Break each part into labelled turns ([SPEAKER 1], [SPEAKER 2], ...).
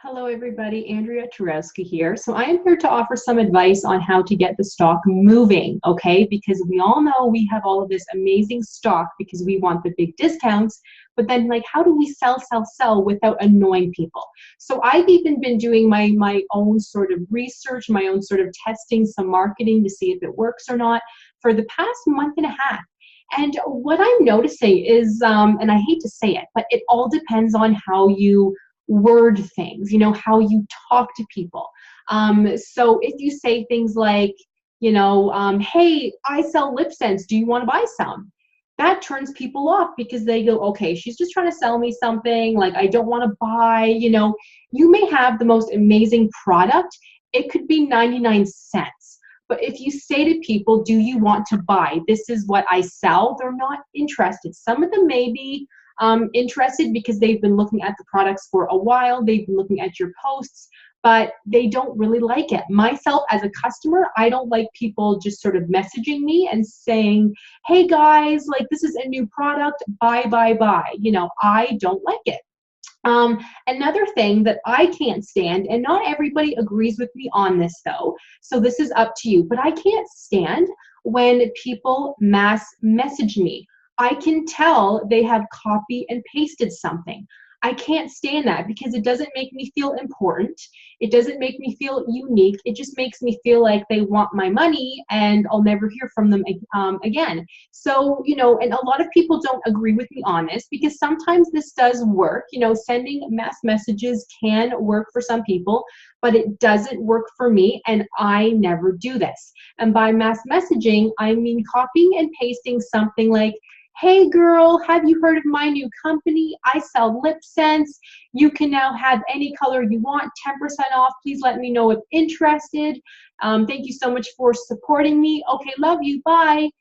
[SPEAKER 1] Hello, everybody. Andrea Turowski here. So I am here to offer some advice on how to get the stock moving, okay? Because we all know we have all of this amazing stock because we want the big discounts, but then like, how do we sell without annoying people? So I've even been doing my own sort of research, my own sort of testing some marketing to see if it works or not for the past month and a half. And what I'm noticing is, and I hate to say it, but it all depends on how you word things, how you talk to people. So if you say things like, hey, I sell LipSense, do you want to buy some? That turns people off because they go, okay, she's just trying to sell me something, like I don't want to buy, you may have the most amazing product. It could be 99 cents. But if you say to people, do you want to buy? This is what I sell. They're not interested. Some of them may be interested because they've been looking at the products for a while. They've been looking at your posts, but they don't really like it. Myself as a customer, I don't like people just sort of messaging me and saying, hey guys, like this is a new product, buy, buy, buy. I don't like it. Another thing that I can't stand, and not everybody agrees with me on this though, so this is up to you, but I can't stand when people mass message me. I can tell they have copy and pasted something. I can't stand that because it doesn't make me feel important. It doesn't make me feel unique. It just makes me feel like they want my money and I'll never hear from them again. So, and a lot of people don't agree with me on this because sometimes this does work. Sending mass messages can work for some people, but it doesn't work for me and I never do this. And by mass messaging, I mean copying and pasting something like, hey girl, have you heard of my new company? I sell LipSense. You can now have any color you want, 10% off. Please let me know if interested. Thank you so much for supporting me. Okay, love you, bye.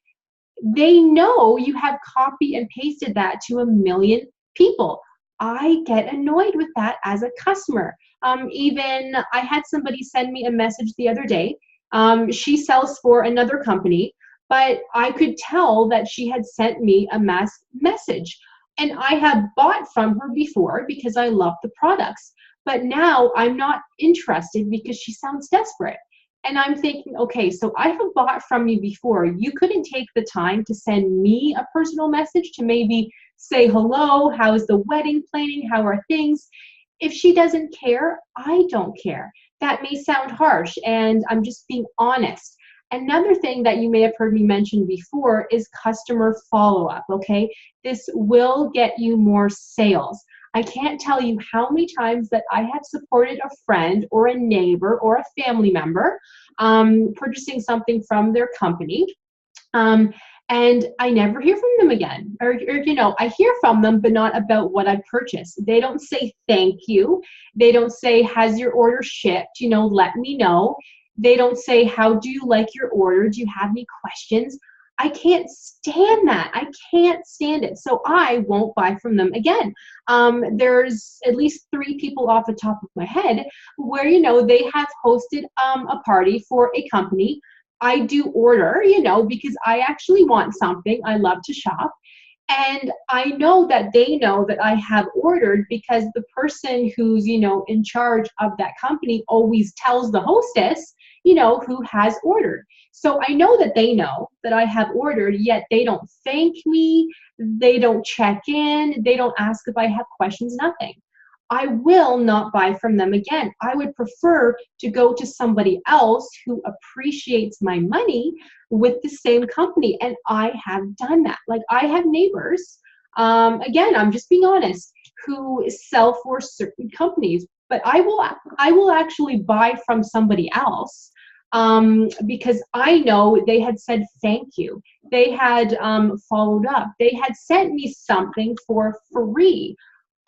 [SPEAKER 1] They know you have copy and pasted that to a million people. I get annoyed with that as a customer. Even I had somebody send me a message the other day. She sells for another company, but I could tell that she had sent me a mass message. And I have bought from her before because I love the products. But now I'm not interested because she sounds desperate. And I'm thinking, okay, so I have bought from you before. You couldn't take the time to send me a personal message to maybe say hello, how's the wedding planning, how are things? If she doesn't care, I don't care. That may sound harsh, and I'm just being honest. Another thing that you may have heard me mention before is customer follow-up, okay? This will get you more sales. I can't tell you how many times that I have supported a friend or a neighbor or a family member purchasing something from their company, and I never hear from them again. Or, I hear from them, but not about what I purchased. They don't say thank you. They don't say, has your order shipped? Let me know. They don't say, how do you like your order? Do you have any questions? I can't stand that. I can't stand it. So I won't buy from them again. There's at least 3 people off the top of my head where, they have hosted a party for a company. I do order, because I actually want something. I love to shop. And I know that they know that I have ordered because the person who's, in charge of that company always tells the hostess, who has ordered. So I know that they know that I have ordered, yet they don't thank me. They don't check in. They don't ask if I have questions, nothing. I will not buy from them again. I would prefer to go to somebody else who appreciates my money with the same company. And I have done that. Like I have neighbors, again, I'm just being honest, who sell for certain companies, but I will actually buy from somebody else because I know they had said thank you. They had followed up. They had sent me something for free.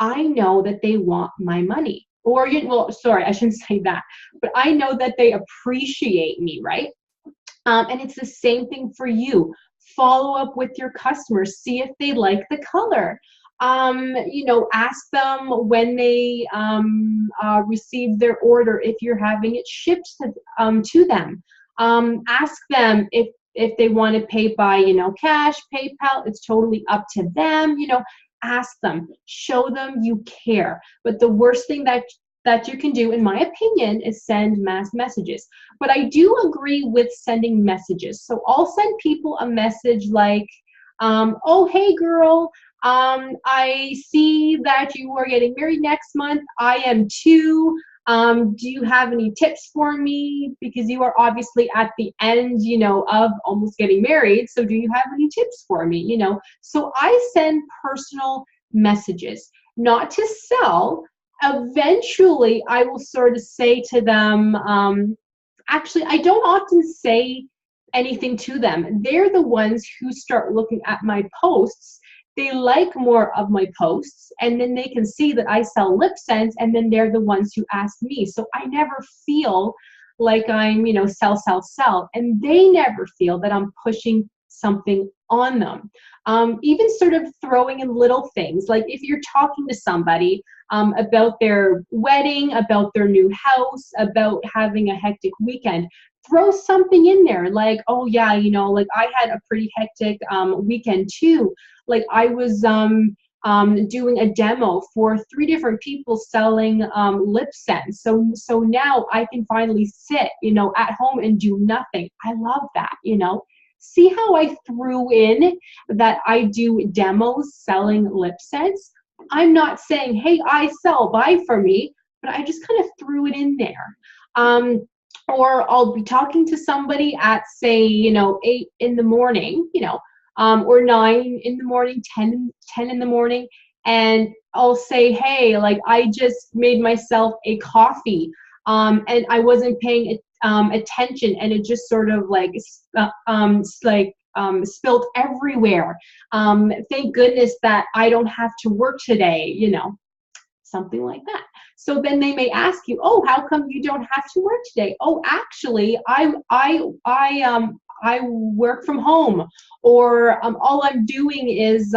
[SPEAKER 1] I know that they want my money. Or, well, sorry, I shouldn't say that, but I know that they appreciate me, right? And it's the same thing for you. Follow up with your customers. See if they like the color. Ask them when they receive their order, if you're having it shipped to them. Ask them if they want to pay by, cash, PayPal. It's totally up to them. Ask them, show them you care. But the worst thing that that you can do, in my opinion, is send mass messages. But I do agree with sending messages. So I'll send people a message like, oh, hey girl, I see that you are getting married next month. I am too. Do you have any tips for me? Because you are obviously at the end, you know, of almost getting married. So do you have any tips for me? You know, so I send personal messages, not to sell. Eventually, I will sort of say to them, actually, I don't often say anything to them. They're the ones who start looking at my posts. They like more of my posts, and then they can see that I sell LipSense, and then they're the ones who ask me. So I never feel like I'm, you know, sell, sell, sell, and they never feel that I'm pushing something on them. Even sort of throwing in little things, like if you're talking to somebody about their wedding, about their new house, about having a hectic weekend, throw something in there like, oh yeah, you know, like I had a pretty hectic weekend too. Like I was doing a demo for 3 different people selling LipSense. So now I can finally sit, you know, at home and do nothing. I love that, you know. See how I threw in that I do demos selling LipSense? I'm not saying, hey, I sell, buy from me, but I just kind of threw it in there. Or I'll be talking to somebody at, say, you know, 8 in the morning, you know, or 9 in the morning, 10 in the morning, and I'll say, hey, like I just made myself a coffee, and I wasn't paying attention, and it just sort of like spilled everywhere. Thank goodness that I don't have to work today, you know, something like that. So then they may ask you, oh, how come you don't have to work today? Oh, actually, I work from home, or all I'm doing is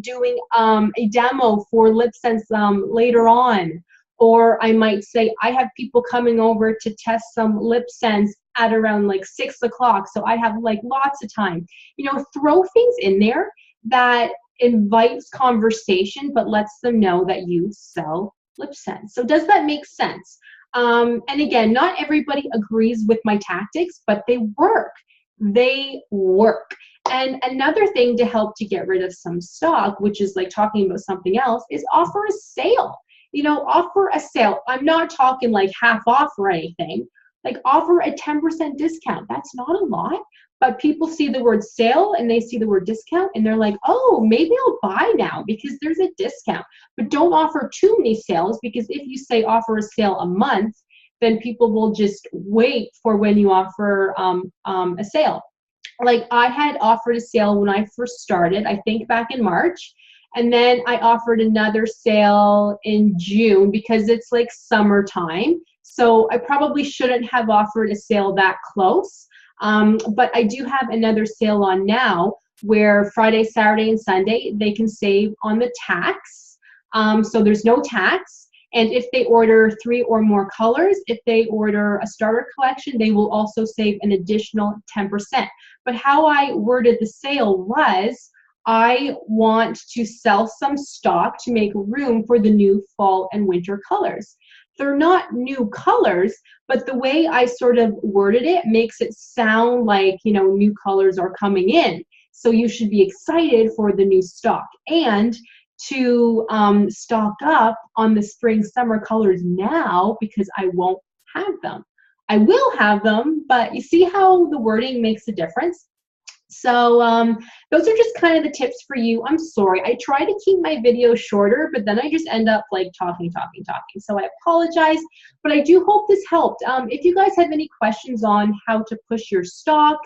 [SPEAKER 1] doing a demo for LipSense later on. Or I might say, I have people coming over to test some LipSense at around like 6 o'clock, so I have like lots of time. You know, throw things in there that invites conversation, but lets them know that you sell LipSense. So does that make sense? And again, not everybody agrees with my tactics, but they work. They work. And another thing to help to get rid of some stock, which is like talking about something else, is offer a sale. You know, offer a sale. I'm not talking like half off or anything. Like offer a 10% discount. That's not a lot, but people see the word sale and they see the word discount and they're like, oh, maybe I'll buy now because there's a discount. But don't offer too many sales, because if you say offer a sale a month, then people will just wait for when you offer a sale. Like I had offered a sale when I first started, I think back in March. And then I offered another sale in June because it's like summertime. So I probably shouldn't have offered a sale that close. But I do have another sale on now where Friday, Saturday, and Sunday, they can save on the tax. So there's no tax. And if they order 3 or more colors, if they order a starter collection, they will also save an additional 10%. But how I worded the sale was, I want to sell some stock to make room for the new fall and winter colors. They're not new colors, but the way I sort of worded it makes it sound like, you know, new colors are coming in. So you should be excited for the new stock and to stock up on the spring summer colors now, because I won't have them. I will have them, but you see how the wording makes a difference? So those are just kind of the tips for you. I'm sorry, I try to keep my videos shorter, but then I just end up like talking. So I apologize, but I do hope this helped. If you guys have any questions on how to push your stock,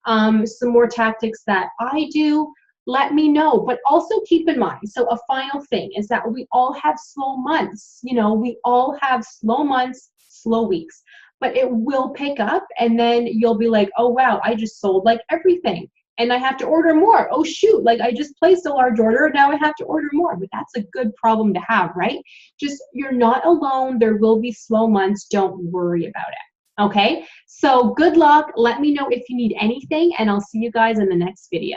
[SPEAKER 1] some more tactics that I do, let me know. But also keep in mind, so a final thing is that we all have slow months. You know, we all have slow months, slow weeks, but it will pick up, and then you'll be like, oh wow, I just sold like everything and I have to order more. Oh shoot, like I just placed a large order, now I have to order more. But that's a good problem to have, right? Just, you're not alone. There will be slow months. Don't worry about it. Okay, so good luck. Let me know if you need anything, and I'll see you guys in the next video.